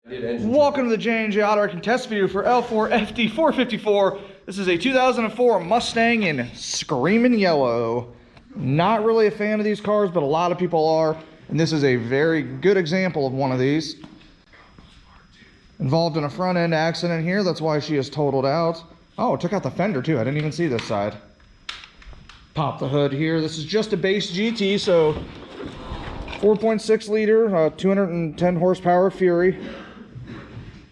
Welcome to the J&J Auto Wrecking test video for L4FD454. This is a 2004 Mustang in screaming yellow. Not really a fan of these cars, but a lot of people are. And this is a very good example of one of these. Involved in a front end accident here. That's why she is totaled out. Oh, took out the fender too. I didn't even see this side. Pop the hood here. This is just a base GT, so 4.6 liter, 210 horsepower Fury.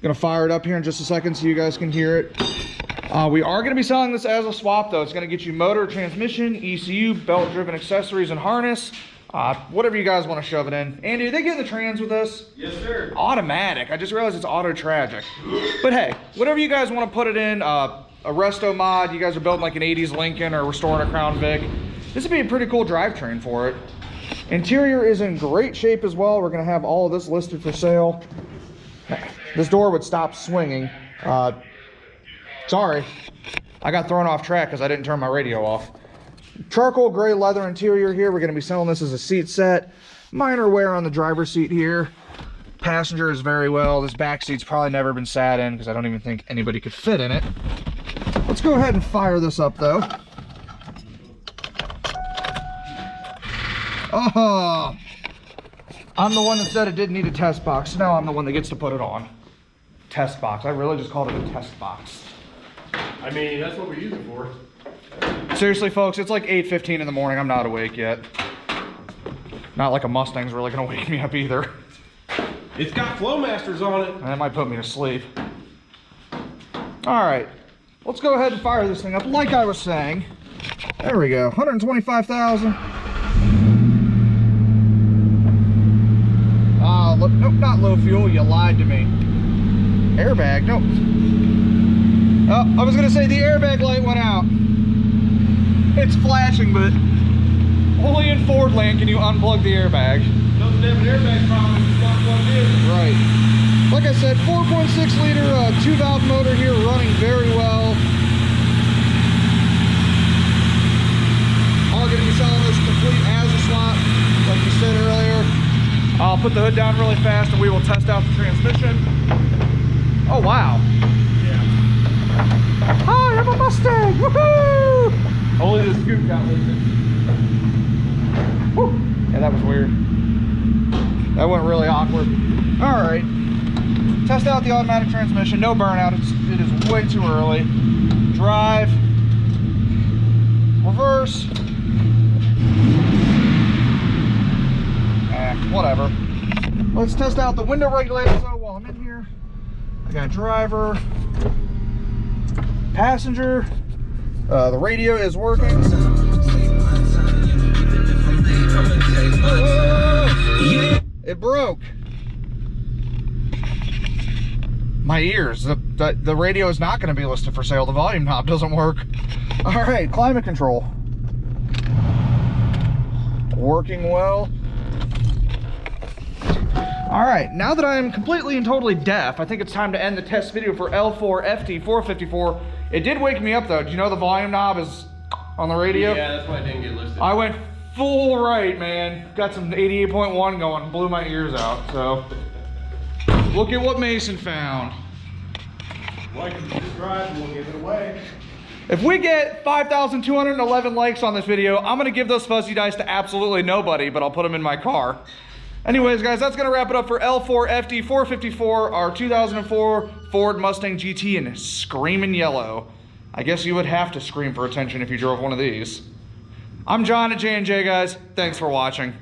Gonna fire it up here in just a second so you guys can hear it. We are gonna be selling this as a swap though. It's gonna get you motor, transmission, ECU, belt-driven accessories, and harness. Whatever you guys want to shove it in. Andy, they get in the trans with us? Yes, sir. Automatic. I just realized it's auto tragic. But hey, whatever you guys want to put it in, a resto mod, you guys are building like an 80s Lincoln or restoring a Crown Vic, this would be a pretty cool drivetrain for it. Interior is in great shape as well. We're gonna have all of this listed for sale. This door would stop swinging. Sorry, I got thrown off track because I didn't turn my radio off. Charcoal gray leather interior here. We're going to be selling this as a seat set. Minor wear on the driver's seat here. Passenger is very well. This back seat's probably never been sat in because I don't even think anybody could fit in it. Let's go ahead and fire this up though. Oh, I'm the one that said it didn't need a test box. Now I'm the one that gets to put it on. Test box. I really just called it a test box. I mean, that's what we use it for. Seriously, folks, it's like 8:15 in the morning. I'm not awake yet. Not like a Mustang's really gonna wake me up either. It's got Flowmasters on it. That might put me to sleep. All right, let's go ahead and fire this thing up. Like I was saying, there we go, 125,000. Look, nope, not low fuel. You lied to me. Airbag, nope. Oh, I was gonna say the airbag light went out. It's flashing, but only in Ford land can you unplug the airbag. Doesn't have an airbag problem if it's not plugged in. Right. Like I said, 4.6 liter 2-valve motor here, running very well. Are gonna be selling this complete as a swap, like you said earlier. I'll put the hood down really fast and we will test out the transmission. Oh, wow. Yeah. Hi, I'm a Mustang! Woohoo! Only the scoop got lifted. Woo. Yeah, that was weird. That went really awkward. All right. Test out the automatic transmission. No burnout. It is way too early. Drive. Reverse. Whatever. Let's test out the window regulator though while I'm in here. I got driver, passenger, the radio is working. It broke. My ears, the radio is not going to be listed for sale. The volume knob doesn't work. All right, climate control. Working well. All right, now that I am completely and totally deaf, I think it's time to end the test video for L4FD454. It did wake me up though. Do you know the volume knob is on the radio? Yeah, that's why it didn't get listed. I went full right, man. Got some 88.1 going, blew my ears out, so. Look at what Mason found. Well, you can just drive and we'll give it away. If we get 5,211 likes on this video, I'm gonna give those fuzzy dice to absolutely nobody, but I'll put them in my car. Anyways, guys, that's going to wrap it up for L4FD454, our 2004 Ford Mustang GT in screaming yellow. I guess you would have to scream for attention if you drove one of these. I'm John at J&J, guys. Thanks for watching.